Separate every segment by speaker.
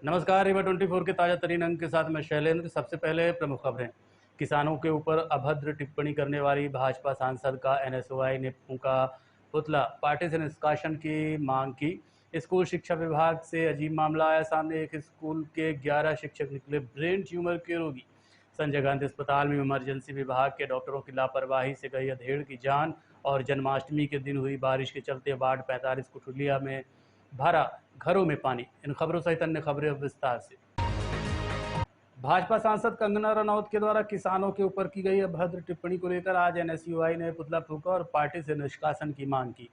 Speaker 1: नमस्कार। रिवा 24 के ताजा तरीन अंक के साथ मैं शैलेंद्र। सबसे पहले प्रमुख खबरें। किसानों के ऊपर अभद्र टिप्पणी करने वाली भाजपा सांसद का एनएसयूआई ने फूंका पुतला, पार्टी से निष्कासन की मांग की। स्कूल शिक्षा विभाग से अजीब मामला आया सामने। एक स्कूल के 11 शिक्षक निकले ब्रेन ट्यूमर के रोगी। संजय गांधी अस्पताल में इमरजेंसी विभाग के डॉक्टरों की लापरवाही से गई अधेड़ की जान। और जन्माष्टमी के दिन हुई बारिश के चलते वार्ड 45 कुठुलिया में भरा घरों में पानी। इन खबरों सहित अन्य खबरें विस्तार से। भाजपा सांसद कंगना रनौत के द्वारा किसानों के ऊपर की गई अभद्र टिप्पणी को लेकर आज एनएसयूआई ने पुतला फूंका और पार्टी से निष्कासन की मांग की।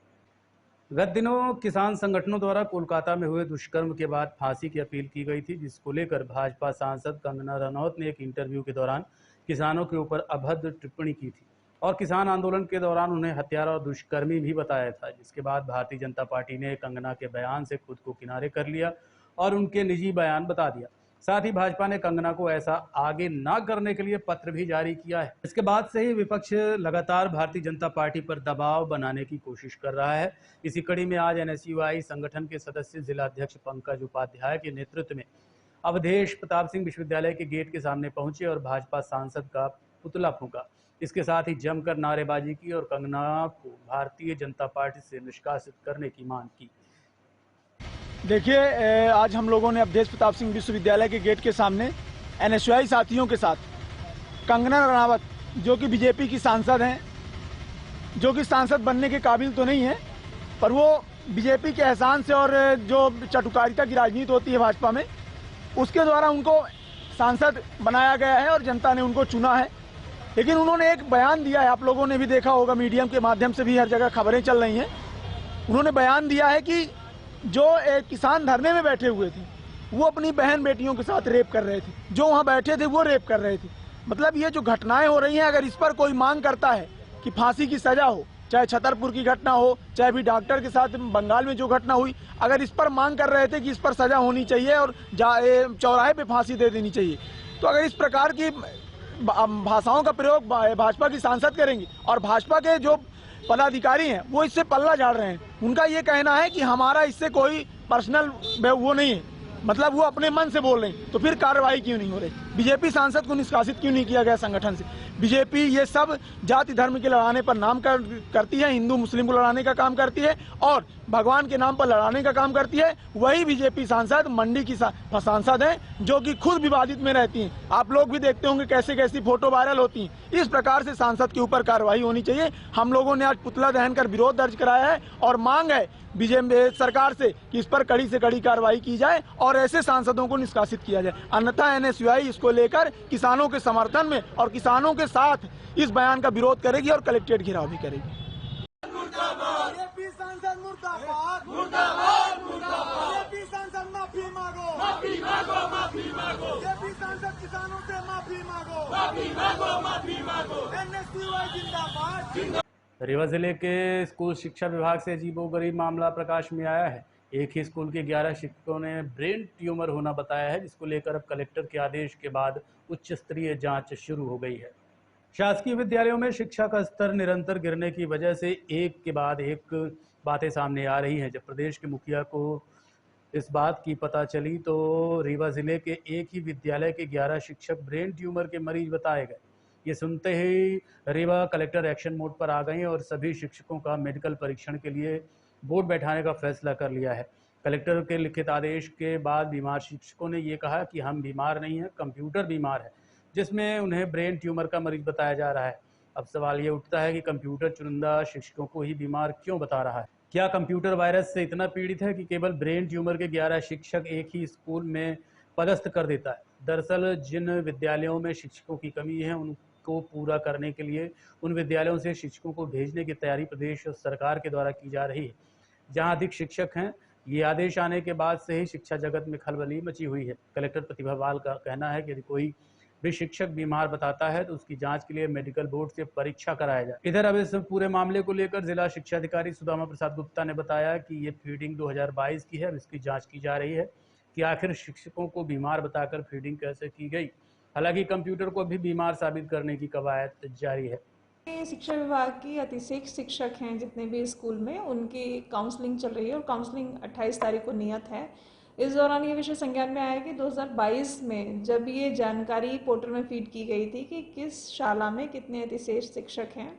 Speaker 1: गत दिनों किसान संगठनों द्वारा कोलकाता में हुए दुष्कर्म के बाद फांसी की अपील की गई थी, जिसको लेकर भाजपा सांसद कंगना रनौत ने एक इंटरव्यू के दौरान किसानों के ऊपर अभद्र टिप्पणी की थी और किसान आंदोलन के दौरान उन्हें हत्यारा और दुष्कर्मी भी बताया था। जिसके बाद भारतीय जनता पार्टी ने कंगना के बयान से खुद को किनारे कर लिया और उनके निजी बयान बता दिया। साथ ही भाजपा ने कंगना को ऐसा आगे ना करने के लिए पत्र भी जारी किया है। इसके बाद से ही विपक्ष लगातार भारतीय जनता पार्टी पर दबाव बनाने की कोशिश कर रहा है। इसी कड़ी में आज एनएसयूआई संगठन के सदस्य जिला अध्यक्ष पंकज उपाध्याय के नेतृत्व में अवधेश प्रताप सिंह विश्वविद्यालय के गेट के सामने पहुंचे और भाजपा सांसद का पुतला फूंका। इसके साथ ही जमकर नारेबाजी की और कंगना को भारतीय जनता पार्टी से निष्कासित करने की मांग की।
Speaker 2: देखिए, आज हम लोगों ने अवधेश प्रताप सिंह विश्वविद्यालय के गेट के सामने एनएसयूआई साथियों के साथ कंगना रनावत, जो कि बीजेपी की सांसद हैं, जो कि सांसद बनने के काबिल तो नहीं है, पर वो बीजेपी के एहसान से और जो चटुकारिता की राजनीति होती है भाजपा में, उसके द्वारा उनको सांसद बनाया गया है और जनता ने उनको चुना है। लेकिन उन्होंने एक बयान दिया है, आप लोगों ने भी देखा होगा, मीडियम के माध्यम से भी हर जगह खबरें चल रही हैं। उन्होंने बयान दिया है कि जो एक किसान धरने में बैठे हुए थे, वो अपनी बहन बेटियों के साथ रेप कर रहे थे, जो वहाँ बैठे थे वो रेप कर रहे थे। मतलब ये जो घटनाएं हो रही हैं, अगर इस पर कोई मांग करता है कि फांसी की सजा हो, चाहे छतरपुर की घटना हो, चाहे भी डॉक्टर के साथ बंगाल में जो घटना हुई, अगर इस पर मांग कर रहे थे कि इस पर सजा होनी चाहिए और चौराहे पे फांसी दे देनी चाहिए, तो अगर इस प्रकार की भाषाओं का प्रयोग भाजपा की सांसद करेंगी और भाजपा के जो पदाधिकारी हैं वो इससे पल्ला झाड़ रहे हैं। उनका ये कहना है कि हमारा इससे कोई पर्सनल वो नहीं है, मतलब वो अपने मन से बोल रहे हैं, तो फिर कार्रवाई क्यों नहीं हो रही? बीजेपी सांसद को निष्कासित क्यों नहीं किया गया संगठन से? बीजेपी ये सब जाति धर्म के लड़ाने पर नाम करती है, हिंदू मुस्लिम को लड़ाने का काम करती है और भगवान के नाम पर लड़ाने का काम करती है। वही बीजेपी सांसद मंडी की सांसद हैं, जो कि खुद विवादित में रहती हैं। आप लोग भी देखते होंगे कैसे कैसी फोटो वायरल होती हैं। इस प्रकार से सांसद के ऊपर कार्रवाई होनी चाहिए। हम लोगों ने आज पुतला दहन कर विरोध दर्ज कराया है और मांग है बीजेपी सरकार से कि इस पर कड़ी से कड़ी कार्रवाई की जाए और ऐसे सांसदों को निष्कासित किया जाए। अन्यथा एनएसयूआई इसको लेकर किसानों के समर्थन में और किसानों के साथ इस बयान का विरोध करेगी और कलेक्ट्रेट घेराव भी करेगी।
Speaker 3: बीजेपी सांसद मुर्दाबाद, मुर्दाबाद, मुर्दाबाद। बीजेपी सांसद माफी मांगो, माफी मांगो, माफी मांगो। बीजेपी सांसद किसानों से माफी मांगो, माफी मांगो, माफी मांगो। एनएसयूआई जिंदाबाद।
Speaker 1: रीवा जिले के स्कूल शिक्षा विभाग से अजीबोगरीब मामला प्रकाश में आया है। एक ही स्कूल के 11 शिक्षकों ने ब्रेन ट्यूमर होना बताया है, जिसको लेकर अब कलेक्टर के आदेश के बाद उच्च स्तरीय जांच शुरू हो गई है। शासकीय विद्यालयों में शिक्षा का स्तर निरंतर गिरने की वजह से एक के बाद एक बातें सामने आ रही हैं। जब प्रदेश के मुखिया को इस बात की पता चली तो रीवा जिले के एक ही विद्यालय के 11 शिक्षक ब्रेन ट्यूमर के मरीज बताए गए। ये सुनते ही रीवा कलेक्टर एक्शन मोड पर आ गई और सभी शिक्षकों का मेडिकल परीक्षण के लिए बोर्ड बैठाने का फैसला कर लिया है। कलेक्टर के लिखित आदेश के बाद बीमार शिक्षकों ने ये कहा कि हम बीमार नहीं हैं, कंप्यूटर बीमार है, जिसमें उन्हें ब्रेन ट्यूमर का मरीज बताया जा रहा है। अब सवाल ये उठता है कि कंप्यूटर चुनिंदा शिक्षकों को ही बीमार क्यों बता रहा है? क्या कंप्यूटर वायरस से इतना पीड़ित है कि केवल ब्रेन ट्यूमर के 11 शिक्षक एक ही स्कूल में पदस्थ कर देता है? दरअसल जिन विद्यालयों में शिक्षकों की कमी है उनको पूरा करने के लिए उन विद्यालयों से शिक्षकों को भेजने की तैयारी प्रदेश सरकार के द्वारा की जा रही है, जहां अधिक शिक्षक हैं। ये आदेश आने के बाद से ही शिक्षा जगत में खलबली मची हुई है। कलेक्टर प्रतिभा बाल का कहना है कि यदि कोई भी शिक्षक बीमार बताता है तो उसकी जांच के लिए मेडिकल बोर्ड से परीक्षा कराया जाए। इधर अब इस पूरे मामले को लेकर जिला शिक्षा अधिकारी सुदामा प्रसाद गुप्ता ने बताया कि ये फीडिंग 2022 की है। इसकी जांच की जा रही है कि आखिर शिक्षकों को बीमार बताकर फीडिंग कैसे की गई। हालांकि कंप्यूटर को भी बीमार साबित करने की कवायद जारी है।
Speaker 4: शिक्षा विभाग की अतिरिक्त शिक्षक हैं जितने भी स्कूल में, उनकी काउंसलिंग चल रही है और काउंसलिंग 28 तारीख को नियत है। इस दौरान ये विषय संज्ञान में आया कि 2022 में जब ये जानकारी पोर्टल में फीड की गई थी कि किस शाला में कितने अतिशेष शिक्षक हैं,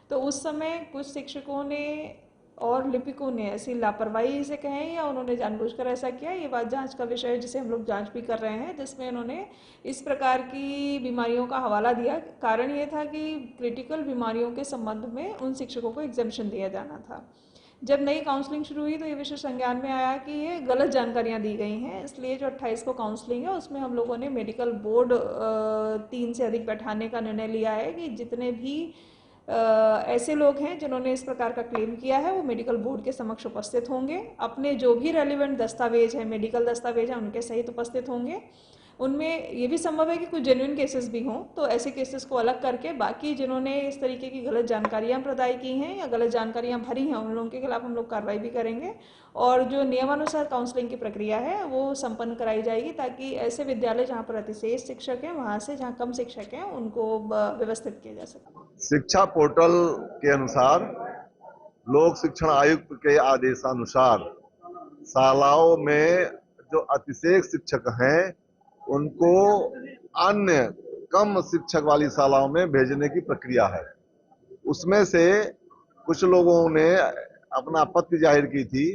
Speaker 4: तो उस समय कुछ शिक्षकों ने और लिपिकों ने ऐसी लापरवाही से कहें या उन्होंने जानबूझकर ऐसा किया, ये बात जांच का विषय है, जिसे हम लोग जांच भी कर रहे हैं, जिसमें उन्होंने इस प्रकार की बीमारियों का हवाला दिया। कारण ये था कि क्रिटिकल बीमारियों के संबंध में उन शिक्षकों को एग्जेम्पशन दिया जाना था। जब नई काउंसलिंग शुरू हुई तो ये विषय संज्ञान में आया कि ये गलत जानकारियां दी गई हैं, इसलिए जो 28 को काउंसलिंग है उसमें हम लोगों ने मेडिकल बोर्ड 3 से अधिक बैठाने का निर्णय लिया है कि जितने भी ऐसे लोग हैं जिन्होंने इस प्रकार का क्लेम किया है वो मेडिकल बोर्ड के समक्ष उपस्थित होंगे, अपने जो भी रेलिवेंट दस्तावेज है, मेडिकल दस्तावेज हैं, उनके सहित उपस्थित होंगे। उनमें ये भी संभव है कि कुछ जेन्युइन केसेस भी हों, तो ऐसे केसेस को अलग करके बाकी जिन्होंने इस तरीके की गलत जानकारियां प्रदाय की हैं या गलत जानकारियां भरी हैं, उन लोगों के खिलाफ हम लोग कार्रवाई भी करेंगे और जो नियमानुसार काउंसलिंग की प्रक्रिया है वो संपन्न कराई जाएगी, ताकि ऐसे विद्यालय जहाँ पर अतिशेष शिक्षक हैं वहाँ से जहाँ कम शिक्षक हैं उनको व्यवस्थित किया जा सके।
Speaker 5: शिक्षा पोर्टल के अनुसार लोक शिक्षण आयुक्त के आदेशानुसार शालाओं में जो अतिशेष शिक्षक हैं उनको अन्य कम शिक्षक वाली शालाओं में भेजने की प्रक्रिया है। उसमें से कुछ लोगों ने अपना आपत्ति जाहिर की थी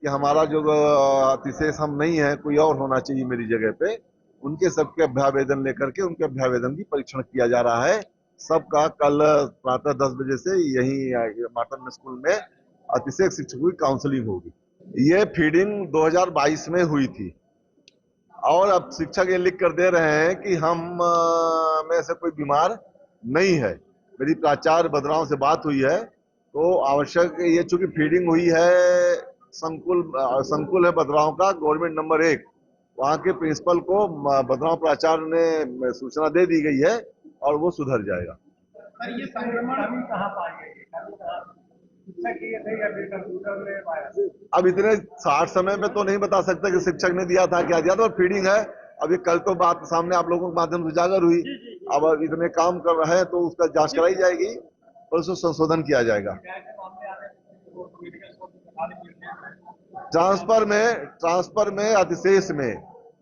Speaker 5: कि हमारा जो अतिशेष हम नहीं है, कोई और होना चाहिए मेरी जगह पे। उनके सबके अभ्यावेदन लेकर के उनके अभ्यावेदन की परीक्षण किया जा रहा है। सबका कल प्रातः 10 बजे से यही मार्टन स्कूल में अतिशेष शिक्षकों की काउंसलिंग होगी। ये फीडिंग 2022 में हुई थी और अब शिक्षक ये लिख कर दे रहे हैं कि हम में से कोई बीमार नहीं है। मेरी प्राचार्य बदराव से बात हुई है तो आवश्यक ये, चूंकि फीडिंग हुई है संकुल है बदराव का गवर्नमेंट नंबर 1, वहाँ के प्रिंसिपल को बदराव प्राचार्य ने सूचना दे दी गई है और वो सुधर जाएगा।
Speaker 2: ये संक्रमण अभी कहाँ पाए?
Speaker 5: अब इतने 60 समय में तो नहीं बता सकता कि शिक्षक ने दिया था क्या दिया था, और फीडिंग है। अभी कल तो बात सामने आप लोगों के माध्यम से उजागर हुई। अब इतने काम कर रहे हैं तो उसका जांच कराई जाएगी और उसको संशोधन किया जाएगा। ट्रांसफर में अतिशेष में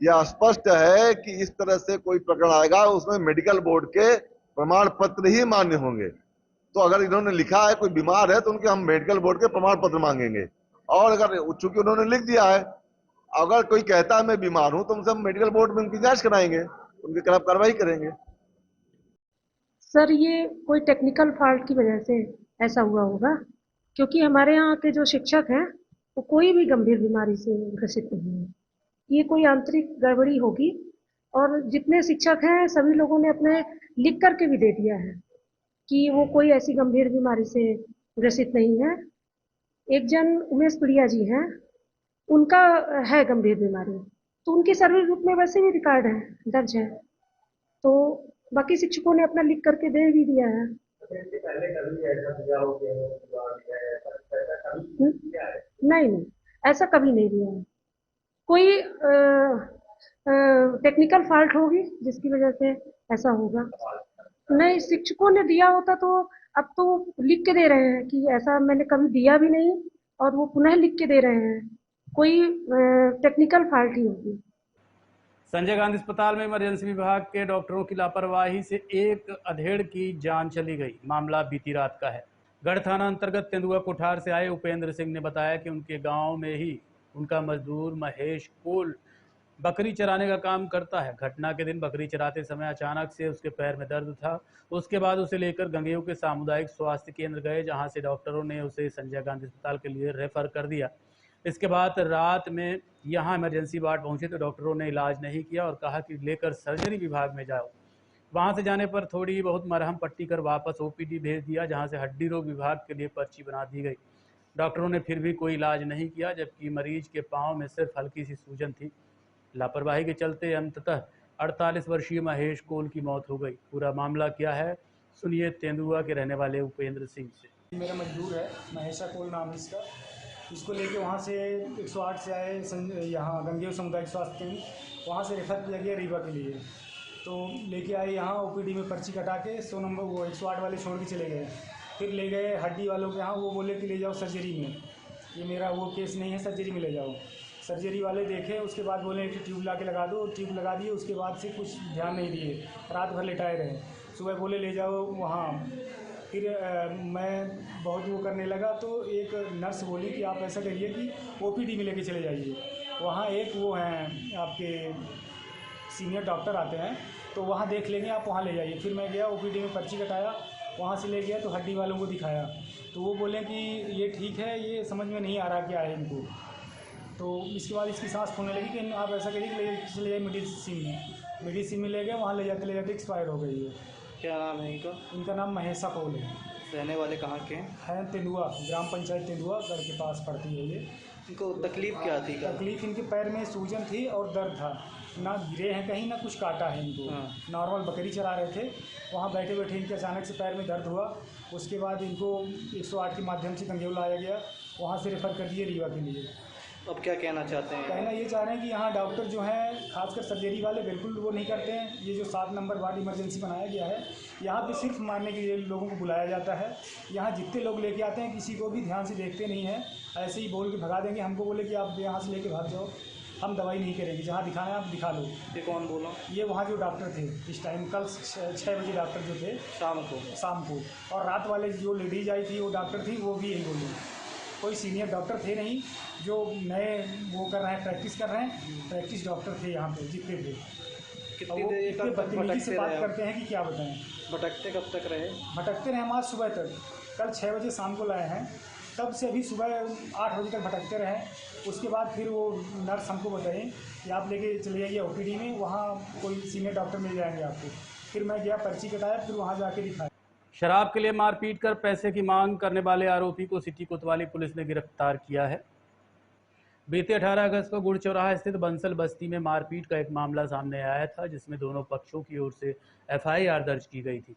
Speaker 5: यह स्पष्ट है कि इस तरह से कोई प्रकरण आएगा उसमें मेडिकल बोर्ड के प्रमाण पत्र ही मान्य होंगे। तो अगर इन्होंने लिखा है कोई बीमार है तो उनके हम मेडिकल बोर्ड के प्रमाण पत्र मांगेंगे, और अगर चूंकि उन्होंने लिख दिया है, अगर कोई कहता है मैं बीमार हूं तो उनसे हम मेडिकल बोर्ड में उनकी जांच कराएंगे, उनके खिलाफ कार्रवाई करेंगे।
Speaker 6: सर ये कोई टेक्निकल फॉल्ट की वजह से ऐसा हुआ होगा, क्योंकि हमारे यहाँ के जो शिक्षक हैं वो कोई भी गंभीर बीमारी से ग्रसित नहीं है। ये कोई आंतरिक गड़बड़ी होगी और जितने शिक्षक हैं सभी लोगों ने अपने लिख करके भी दे दिया है कि वो कोई ऐसी गंभीर बीमारी से ग्रसित नहीं है। एक जन उमेश प्रिया जी हैं, उनका है गंभीर बीमारी, तो उनकी सर्विस बुक में वैसे भी रिकॉर्ड है, दर्ज है, तो बाकी शिक्षकों ने अपना लिख करके दे भी दिया है। नहीं, ऐसा कभी नहीं दिया है। कोई टेक्निकल फॉल्ट होगी जिसकी वजह से ऐसा होगा। नहीं, शिक्षकों ने दिया होता तो अब तो लिख के दे रहे हैं कि ऐसा मैंने कभी दिया भी नहीं, और वो पुनः लिख के दे रहे हैं। कोई टेक्निकल फॉल्ट ही होगी।
Speaker 1: संजय गांधी अस्पताल में इमरजेंसी विभाग के डॉक्टरों की लापरवाही से एक अधेड़ की जान चली गई। मामला बीती रात का है। गढ़ थाना अंतर्गत तेंदुआ कोठार से आए उपेंद्र सिंह ने बताया कि उनके गांव में ही उनका मजदूर महेश कोल बकरी चराने का काम करता है। घटना के दिन बकरी चराते समय अचानक से उसके पैर में दर्द था। उसके बाद उसे लेकर गंगेऊ के सामुदायिक स्वास्थ्य केंद्र गए, जहां से डॉक्टरों ने उसे संजय गांधी अस्पताल के लिए रेफर कर दिया। इसके बाद रात में यहां इमरजेंसी वार्ड पहुंचे तो डॉक्टरों ने इलाज नहीं किया और कहा कि लेकर सर्जरी विभाग में जाओ। वहां से जाने पर थोड़ी बहुत मरहम पट्टी कर वापस ओपीडी भेज दिया, जहां से हड्डी रोग विभाग के लिए पर्ची बना दी गई। डॉक्टरों ने फिर भी कोई इलाज नहीं किया, जबकि मरीज के पाँव में सिर्फ हल्की सी सूजन थी। लापरवाही के चलते अंततः 48 वर्षीय महेश कोल की मौत हो गई। पूरा मामला क्या है, सुनिए तेंदुआ के रहने वाले उपेंद्र सिंह से।
Speaker 2: मेरा मजदूर है महेशा कोल नाम इसका, इसको लेके वहाँ से 108 से आए यहाँ गंगेऊ सामुदायिक स्वास्थ्य केंद्र, वहाँ से रेफर किया गया रीवा के लिए। तो लेके आए यहाँ ओपीडी में पर्ची कटा के 100 नंबर वो 108 वाले छोड़ के चले गए। फिर ले गए हड्डी वालों के यहाँ, वो बोले कि ले जाओ सर्जरी में, ये मेरा वो केस नहीं है, सर्जरी में ले जाओ। सर्जरी वाले देखे, उसके बाद बोले एक ट्यूब ला के लगा दो, ट्यूब लगा दिए। उसके बाद से कुछ ध्यान नहीं दिए, रात भर लेटाए रहे। सुबह बोले ले जाओ वहाँ। फिर मैं बहुत वो करने लगा तो एक नर्स बोली कि आप ऐसा करिए कि OPD में लेके चले जाइए। वहाँ एक वो हैं आपके सीनियर डॉक्टर आते हैं, तो वहाँ देख लेंगे, आप वहाँ ले जाइए। फिर मैं गया OPD में, पर्ची कटाया, वहाँ से ले गया तो हड्डी वालों को दिखाया, तो वो बोले कि ये ठीक है, ये समझ में नहीं आ रहा क्या है इनको। तो इसके बाद इसकी सांस फूलने लगी कि आप ऐसा करिए कि चले जाइए मेडिसिन में ले गए। वहाँ ले जाते एक्सपायर हो गई है।
Speaker 7: क्या नाम है इनका?
Speaker 2: इनका नाम महेशा कौल है।
Speaker 7: रहने वाले कहाँ के
Speaker 2: हैं तेंदुआ, ग्राम पंचायत तेंदुआ घर के पास पड़ती है ये।
Speaker 7: इनको तकलीफ़ क्या थी?
Speaker 2: तकलीफ इनके पैर में सूजन थी और दर्द था, ना गिरे हैं कहीं, ना कुछ काटा है इनको। नॉर्मल बकरी चरा रहे थे, वहाँ बैठे बैठे इनके अचानक से पैर में दर्द हुआ। उसके बाद इनको 108 के माध्यम से गंगेऊ लाया गया, वहाँ से रेफ़र कर दिए रीवा के लिए।
Speaker 7: अब क्या कहना चाहते हैं?
Speaker 2: कहना ये चाह रहे हैं कि यहाँ डॉक्टर जो हैं, खासकर सर्जरी वाले, बिल्कुल वो नहीं करते हैं। ये जो 7 नंबर वार्ड इमरजेंसी बनाया गया है, यहाँ पे सिर्फ मारने के लिए लोगों को बुलाया जाता है। यहाँ जितने लोग लेके आते हैं किसी को भी ध्यान से देखते नहीं हैं, ऐसे ही बोल के भगा देंगे। हमको बोले कि आप यहाँ से लेके भाग जाओ, हम दवाई नहीं करेंगे, जहाँ दिखाना है आप दिखा लो।
Speaker 7: ये कौन बोला?
Speaker 2: ये वहाँ जो डॉक्टर थे इस टाइम, कल 6 बजे डॉक्टर जो थे शाम को, और रात वाले जो लेडीज आई थी वो डॉक्टर थी, वो भी यही बोली। कोई सीनियर डॉक्टर थे नहीं, जो नए वो कर रहे हैं, प्रैक्टिस कर रहे हैं, प्रैक्टिस डॉक्टर थे यहाँ पे जितने थे।
Speaker 7: कितनी देर तक
Speaker 2: बदतमीजी से बात करते हैं कि क्या बताएं।
Speaker 7: भटकते कब तक रहे?
Speaker 2: भटकते रहे हम आज सुबह तक, कल 6 बजे शाम को लाए हैं, तब से अभी सुबह 8 बजे तक भटकते रहे। उसके बाद फिर वो नर्स हमको बताई कि आप लेके चले जाइए OPD में, वहाँ कोई सीनियर डॉक्टर मिल जाएंगे आपको। फिर मैं गया, पर्ची कटाया, फिर वहाँ जाके दिखाया।
Speaker 1: शराब के लिए मारपीट कर पैसे की मांग करने वाले आरोपी को सिटी कोतवाली पुलिस ने गिरफ्तार किया है। बीते 18 अगस्त को गुड़ चौराहा स्थित बंसल बस्ती में मारपीट का एक मामला सामने आया था, जिसमें दोनों पक्षों की ओर से FIR दर्ज की गई थी।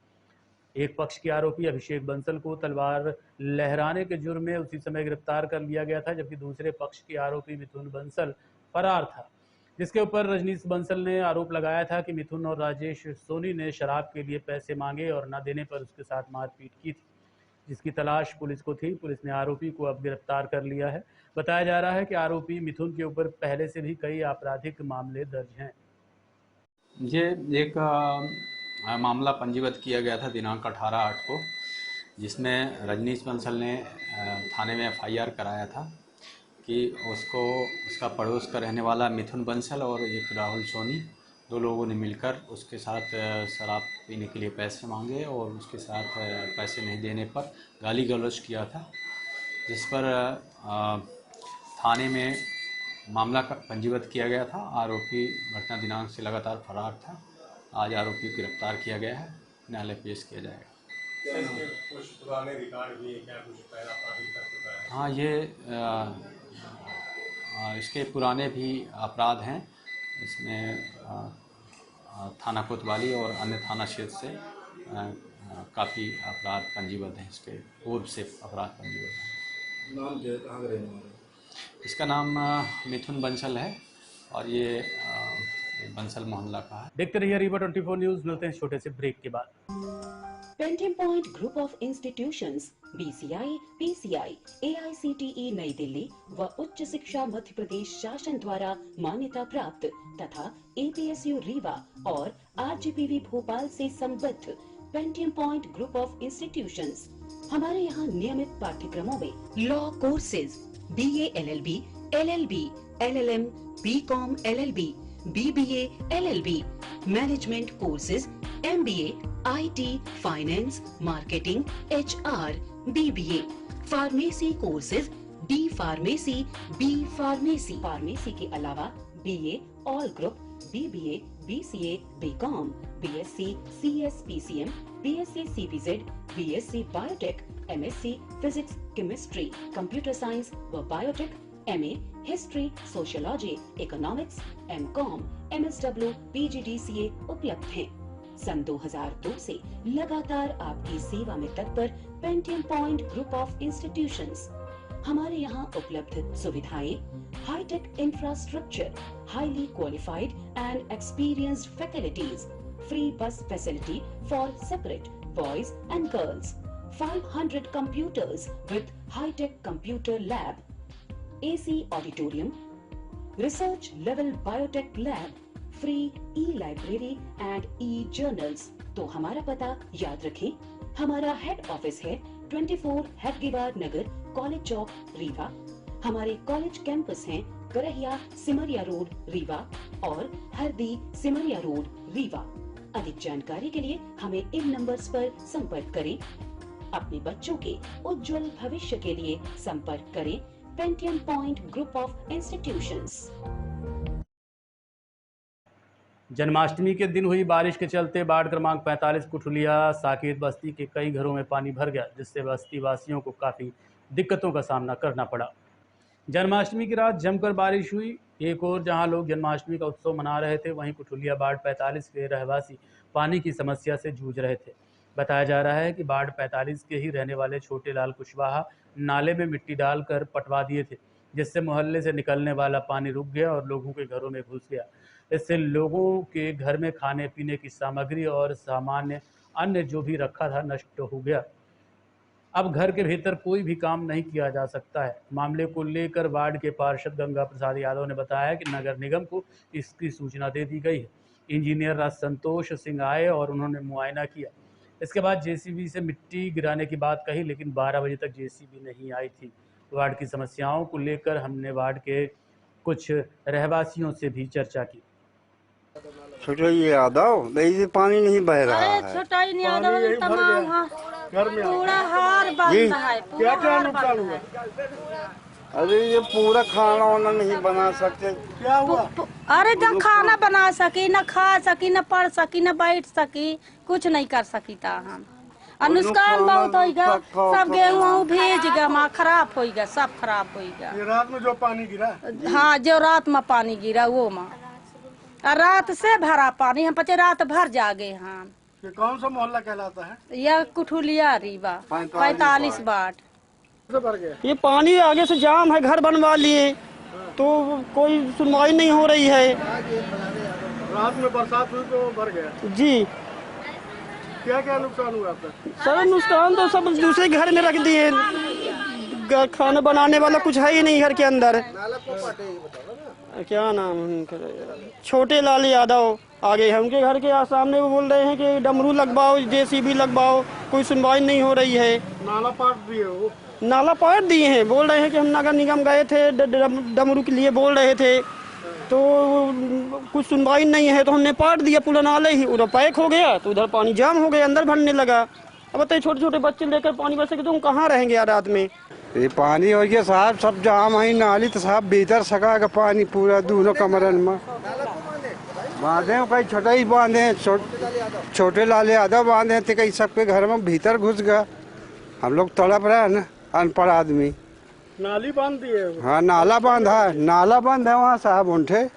Speaker 1: एक पक्ष के आरोपी अभिषेक बंसल को तलवार लहराने के जुर्म में उसी समय गिरफ्तार कर लिया गया था, जबकि दूसरे पक्ष के आरोपी मिथुन बंसल फरार था, जिसके ऊपर रजनीश बंसल ने आरोप लगाया था कि मिथुन और राजेश सोनी ने शराब के लिए पैसे मांगे और न देने पर उसके साथ मारपीट की थी, जिसकी तलाश पुलिस को थी। पुलिस ने आरोपी को अब गिरफ्तार कर लिया है। बताया जा रहा है कि आरोपी मिथुन के ऊपर पहले से भी कई आपराधिक मामले दर्ज हैं।
Speaker 8: ये एक मामला पंजीबद्ध किया गया था दिनांक 18/8 को, जिसमें रजनीश बंसल ने थाने में FIR कराया था कि उसका पड़ोस का रहने वाला मिथुन बंसल और एक राहुल सोनी, 2 लोगों ने मिलकर उसके साथ शराब पीने के लिए पैसे मांगे और उसके साथ पैसे नहीं देने पर गाली गलौज किया था, जिस पर थाने में मामला पंजीबद्ध किया गया था। आरोपी घटना दिनांक से लगातार फरार था। आज आरोपी को गिरफ्तार किया गया है, न्यायालय पेश किया जाएगा।
Speaker 9: कुछ पुराने रिकॉर्ड भी है क्या? कुछ पहला आपराधिक कर चुका है?
Speaker 8: हाँ, ये इसके पुराने भी अपराध हैं। इसमें थाना कोतवाली और अन्य थाना क्षेत्र से काफ़ी अपराध पंजीबद्ध हैं। इसके पूर्व से अपराध पंजीबद्ध हैं।
Speaker 9: नाम क्या है, कहाँ का रहने वाला है?
Speaker 8: इसका नाम मिथुन बंसल है और ये बंसल मोहल्ला का है।
Speaker 1: देखते रहिए रीवा 24 न्यूज़। मिलते हैं छोटे से ब्रेक के बाद।
Speaker 10: Painting point group of institutions BCI, PCI, AICTE नई दिल्ली व उच्च शिक्षा मध्य प्रदेश शासन द्वारा मान्यता प्राप्त तथा APSU रीवा और RGPV भोपाल से संबद्ध painting point group of institutions. हमारे यहाँ नियमित पाठ्यक्रमों में law courses BA LLB, LLB, LLM, BCom LLB, BBA LLB, management courses MBA, IT, finance, marketing, HR, BBA, pharmacy courses D pharmacy, B pharmacy, pharmacy के अलावा BA all group, BBA, BCA, BCom, BSc, CS, PCM, BSc CPZ, BSc biotech, MSc physics, chemistry, computer science व biotech, MA history, sociology, economics, MCom, MSW, PGDCA उपलब्ध हैं। सन 2002 से लगातार आपकी सेवा में तत्पर painting point group of institutions. हमारे यहाँ उपलब्ध सुविधाएं, hi-tech infrastructure, highly qualified and experienced faculties, free bus facility for separate boys and girls, 500 computers with high-tech computer lab, AC auditorium, research level biotech lab, free e-library and e-journals. तो हमारा पता याद रखें, हमारा हेड ऑफिस है 24 हेडगेवार नगर, college चौक, रीवा। हमारे college campus हैं Karahiya Simaria road, Rewa और हरदी सिमरिया रोड, रीवा। अधिक जानकारी के लिए हमें इन नंबर्स पर संपर्क करें। अपने बच्चों के उज्जवल भविष्य के लिए संपर्क करें Pentium point group of institutions.
Speaker 1: Janmashtami के दिन हुई बारिश के चलते वार्ड क्रमांक 45 कुठुलिया साकेत बस्ती के कई घरों में पानी भर गया, जिससे बस्ती वासियों को काफ़ी दिक्कतों का सामना करना पड़ा। जन्माष्टमी की रात जमकर बारिश हुई। एक और जहां लोग जन्माष्टमी का उत्सव मना रहे थे, वहीं कुठुलिया वार्ड 45 के रहवासी पानी की समस्या से जूझ रहे थे। बताया जा रहा है कि वार्ड 45 के ही रहने वाले छोटे लाल कुशवाहा नाले में मिट्टी डालकर पटवा दिए थे, जिससे मोहल्ले से निकलने वाला पानी रुक गया और लोगों के घरों में घुस गया। इससे लोगों के घर में खाने पीने की सामग्री और सामान्य अन्य जो भी रखा था नष्ट हो गया। अब घर के भीतर कोई भी काम नहीं किया जा सकता है। मामले को लेकर वार्ड के पार्षद गंगा प्रसाद यादव ने बताया कि नगर निगम को इसकी सूचना दे दी गई है। इंजीनियर राज संतोष सिंह आए और उन्होंने मुआयना किया। इसके बाद जेसीबी से मिट्टी गिराने की बात कही, लेकिन 12 बजे तक जेसीबी नहीं आई थी। वार्ड की समस्याओं को लेकर हमने वार्ड के कुछ रहवासियों से भी चर्चा की।
Speaker 11: छोटा यादव नहीं, पानी नहीं बह रहा है।
Speaker 12: छोटा यादव तमाम पूरा हार बंद है।
Speaker 2: क्या क्या नुकसान हुआ?
Speaker 11: अरे ये पूरा खाना वाना नहीं बना सकते।
Speaker 2: क्या हुआ?
Speaker 12: अरे जब खाना बना सकी, न खा सकी, न पढ़ सकी, न बैठ सकी, कुछ नहीं कर सकी था हम। नुकसान बहुत हो गया, सब गेहूँ भीज गया, खराब हो गया, सब खराब हो गया।
Speaker 2: रात में जो पानी गिरा?
Speaker 12: हाँ, जो रात में पानी गिरा वो माँ, रात से भरा पानी, हम पचे रात भर जागे हम।
Speaker 2: ये कौन सा मोहल्ला कहलाता है?
Speaker 12: यह कुठुलिया रीवा 45 वार्ड।
Speaker 13: ये पानी आगे से जाम है, घर बनवा लिए तो कोई सुनवाई नहीं हो रही है।
Speaker 2: रात में बरसात हुई तो भर गया जी। क्या क्या नुकसान हुआ आपका?
Speaker 13: सर नुकसान तो सब दूसरे घर में रख दिए, खाना बनाने वाला कुछ है ही नहीं घर के अंदर। क्या नाम छोटे लाल यादव आगे है, उनके घर के सामने वो बोल रहे हैं कि डमरू लगवाओ, जेसीबी लगवाओ, कोई सुनवाई नहीं हो रही है।
Speaker 2: नाला पाट दिए वो?
Speaker 13: नाला पाट दिए हैं, बोल रहे हैं कि हम नगर निगम गए थे, डमरू के लिए बोल रहे थे, तो कुछ सुनवाई नहीं है, तो हमने पाट दिया पूरा नाले ही। उधर पैक हो गया तो उधर पानी जाम हो गया, अंदर भरने लगा। अब बताइए छोटे छोटे बच्चे लेकर पानी बरसे तो हम कहाँ रहेंगे यार रात में?
Speaker 11: ये पानी हो गया साहब, सब जाम है नाली तो साहब भीतर सका का पानी पूरा दोनों कमरन में बांधे, कहीं छोटा ही बांधे, छोटे लाल यादव बांधे थे, कहीं सबके घर में भीतर घुस गया। हम लोग तड़प रहे हैं ना, अनपढ़ आदमी।
Speaker 2: नाली बांध दिए?
Speaker 11: हाँ नाला बांधा है, नाला बंद है वहाँ साहब। उनसे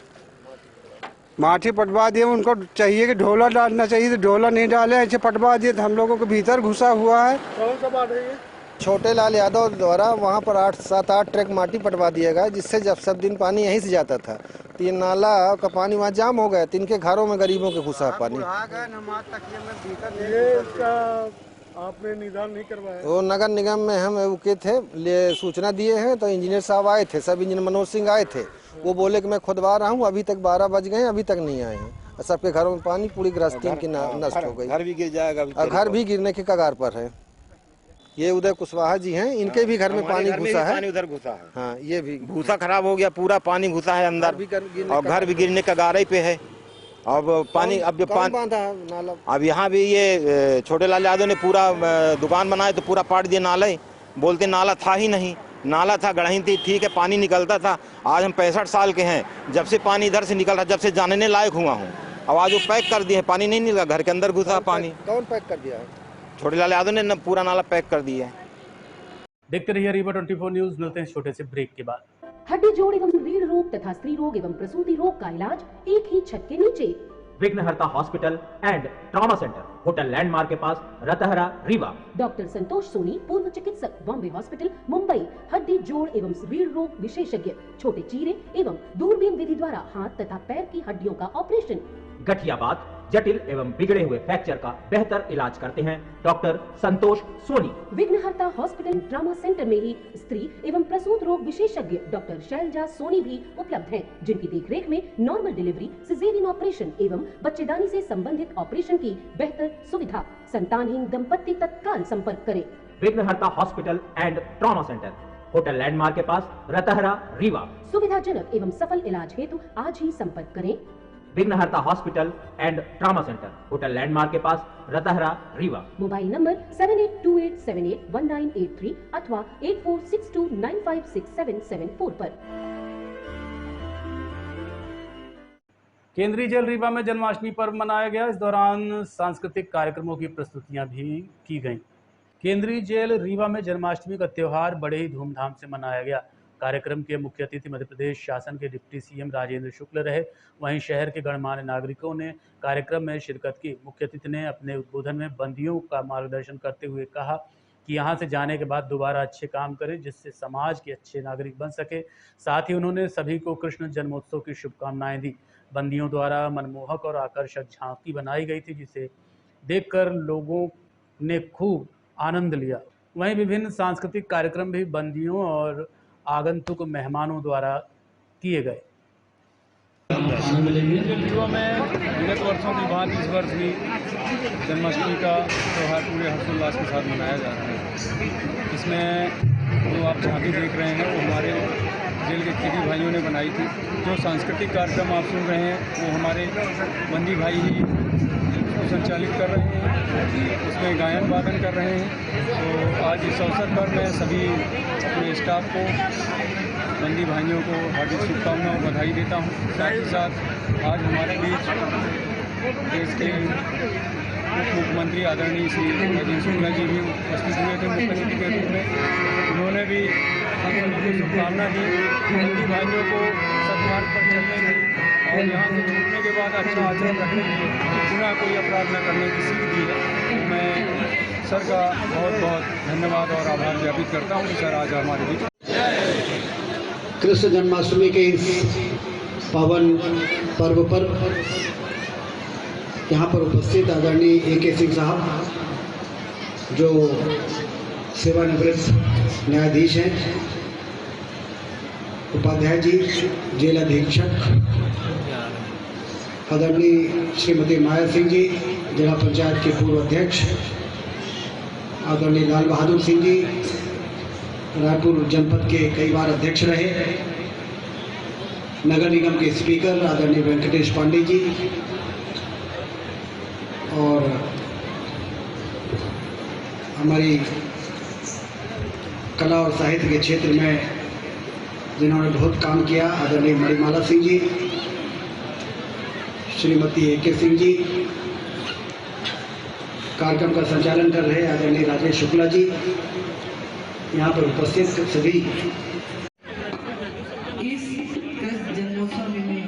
Speaker 11: माटी पटवा दिए, उनको चाहिए कि ढोला डालना चाहिए तो ढोला नहीं डाले, ऐसे पटवा दिए तो हम लोगों को भीतर घुसा हुआ है।
Speaker 2: कौन सा बात है ये?
Speaker 14: छोटे लाल यादव द्वारा वहाँ पर 7-8 ट्रक माटी पटवा दिया गया, जिससे जब सब दिन पानी यहीं से जाता था। तो ये नाला का पानी वहाँ जाम हो गया, तो इनके घरों में गरीबों के घुसा पानी।
Speaker 2: आपने निदान नहीं करवाया?
Speaker 14: वो नगर निगम में हम रुके थे, सूचना दिए हैं, तो इंजीनियर साहब आए थे, सब इंजीनियर मनोज सिंह आए थे। वो बोले कि मैं खुदवा रहा हूँ, अभी तक 12 बज गए, अभी तक नहीं आए हैं। सबके घरों में पानी, पूरी गृहस्थी इनकी नष्ट हो गई।
Speaker 11: घर भी गिर जाएगा,
Speaker 14: घर भी गिरने के कगार पर है। ये उदय कुशवाहा जी हैं, इनके भी घर में पानी घुसा है।
Speaker 11: पानी उधर घुसा है।
Speaker 14: हाँ, ये भी
Speaker 11: भूसा खराब हो गया, पूरा पानी घुसा है अंदर और घर भी गिरने का गारे पे है। अब पानी अब जो
Speaker 14: नाला,
Speaker 11: अब यहाँ भी ये छोटे लाल यादव ने पूरा दुकान बनाए तो पूरा पाट दिया नाले, बोलते नाला था ही नहीं। नाला था, गढ़ही थी, ठीक है, पानी निकलता था। आज हम 65 साल के हैं, जब से पानी इधर से निकल रहा, जब से जानने लायक हुआ हूँ। अब आज वो पैक कर दिए, पानी नहीं निकला, घर के अंदर घुसा पानी।
Speaker 14: कौन पैक कर दिया है?
Speaker 11: छोटे लाल यादव ने पूरा नाला पैक कर दिया है।
Speaker 1: देखते रहिए रीवा 24 न्यूज। मिलते हैं छोटे से ब्रेक के बाद।
Speaker 10: हड्डी जोड़ एवं रीढ़ रोग तथा स्त्री रोग एवं प्रसूति रोग का इलाज एक ही छत के नीचे।
Speaker 15: विघ्नहर्ता hospital and trauma centre, hotel landmark के पास, रतहरा, रीवा।
Speaker 10: डॉक्टर संतोष सोनी, पूर्व चिकित्सक, बॉम्बे हॉस्पिटल, मुंबई। हड्डी जोड़ एवं रीढ़ रोग विशेषज्ञ, छोटे चीरे एवं दूरबीन विधि द्वारा हाथ तथा पैर की हड्डियों का ऑपरेशन।
Speaker 15: गठियाबाद, जटिल एवं बिगड़े हुए फ्रैक्चर का बेहतर इलाज करते हैं डॉक्टर संतोष सोनी।
Speaker 10: विघ्नहर्ता हॉस्पिटल ट्रॉमा सेंटर में ही स्त्री एवं प्रसूत रोग विशेषज्ञ डॉक्टर शैलजा सोनी भी उपलब्ध हैं, जिनकी देखरेख में नॉर्मल डिलीवरी, सिजेरियन ऑपरेशन एवं बच्चेदानी से संबंधित ऑपरेशन की बेहतर सुविधा। संतानहीन दंपत्ति तत्काल संपर्क करें।
Speaker 15: विघ्नहर्ता hospital and trauma centre, hotel landmark के पास, रतहरा, रीवा।
Speaker 10: सुविधाजनक एवं सफल इलाज हेतु आज ही संपर्क करें।
Speaker 15: विघ्नहर्ता hospital and trauma centre, hotel landmark के पास, रतहरा, रीवा।
Speaker 10: मोबाइल नंबर 7828781983 अथवा 8462956774 पर।
Speaker 1: केंद्रीय जेल रीवा में जन्माष्टमी पर्व मनाया गया। इस दौरान सांस्कृतिक कार्यक्रमों की प्रस्तुतियां भी की गईं। केंद्रीय जेल रीवा में जन्माष्टमी का त्यौहार बड़े ही धूमधाम से मनाया गया। कार्यक्रम के मुख्य अतिथि मध्य प्रदेश शासन के डिप्टी सीएम राजेंद्र शुक्ल रहे। वहीं शहर के गणमान्य नागरिकों ने कार्यक्रम में शिरकत की। मुख्य अतिथि ने अपने उद्बोधन में बंदियों का मार्गदर्शन करते हुए कहा कि यहाँ से जाने के बाद दोबारा अच्छे काम करें, जिससे समाज के अच्छे नागरिक बन सके। साथ ही उन्होंने सभी को कृष्ण जन्मोत्सव की शुभकामनाएं दी। बंदियों द्वारा मनमोहक और आकर्षक झांकी बनाई गई थी, जिसे देखकर लोगों ने खूब आनंद लिया। वहीं विभिन्न सांस्कृतिक कार्यक्रम भी बंदियों और आगंतुक मेहमानों द्वारा किए गए।
Speaker 2: रीवा में विगत वर्षों की भांति इस वर्ष भी जन्माष्टमी का त्यौहार पूरे हर्षोल्लास के साथ मनाया जा रहा है। इसमें जो आप झांकी देख रहे हैं वो हमारे जेल के कैदी भाइयों ने बनाई थी। जो सांस्कृतिक कार्यक्रम आप सुन रहे हैं वो हमारे बंदी भाई ही संचालित कर रहे हैं, उसमें गायन वादन कर रहे हैं। तो आज इस अवसर पर मैं सभी अपने स्टाफ को, बंदी भाइयों को हार्दिक शुभकामनाओं बधाई देता हूँ। साथ ही साथ आज हमारे बीच देश के उप मुख्यमंत्री आदरणीय श्री राजेंद्र शुक्ला जी भी उपस्थित हुए थे मुख्य अतिथि के रूप में। उन्होंने भी शुभकामना दी, बंदी भाइयों को सद्मार्ग पर चलने की और यहाँ से छूटने के बाद अच्छा आचरण रखने की, पुनः कोई अपराध न करने की सीख दी है। मैं सर का बहुत बहुत धन्यवाद और आभार ज्ञापित करता हूँ कि सर आज हमारे बीच।
Speaker 16: कृष्ण जन्माष्टमी के इस पावन पर्व पर यहाँ पर उपस्थित आदरणीय AK सिंह साहब, जो सेवानिवृत्त न्यायाधीश हैं, उपाध्याय जी, जेल अधीक्षक आदरणीय श्रीमती माया सिंह जी, जिला पंचायत के पूर्व अध्यक्ष आदरणीय लाल बहादुर सिंह जी, रायपुर जनपद के कई बार अध्यक्ष रहे, नगर निगम के स्पीकर आदरणीय वेंकटेश पांडे जी, और हमारी कला और साहित्य के क्षेत्र में जिन्होंने बहुत काम किया आदरणीय मणिमाला सिंह जी, श्रीमती AK सिंह जी, कार्यक्रम का संचालन कर रहे आदरणीय राजेश शुक्ला जी, यहाँ पर उपस्थित सभी।
Speaker 17: इस कृष्ण जन्मोत्सव में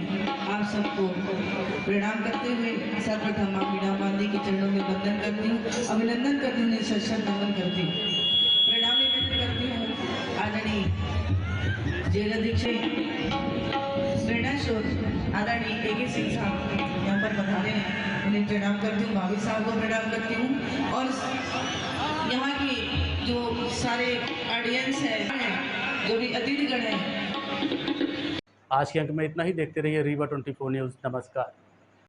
Speaker 17: आप सबको प्रणाम करते हुए सर्वप्रथम माँ मीरा गांधी के चरणों में वंदन करती हूँ, अभिनंदन करती हूँ, सशक्त नमन करती हूँ, प्रणाम व्यक्त करती हूँ आदरणीय जेल अधीक्षक प्रेरणा स्रोत आदरणीय AK सिंह साहब यहाँ पर पधारे हैं, उन्हें प्रणाम करती हूँ, भाभी साहब को प्रणाम करती हूँ, और यहाँ की जो सारे ऑडियंस है, जो भी अतिथिगण है।
Speaker 1: आज के अंक में इतना ही। देखते रहिए रीवा 24 न्यूज़। नमस्कार।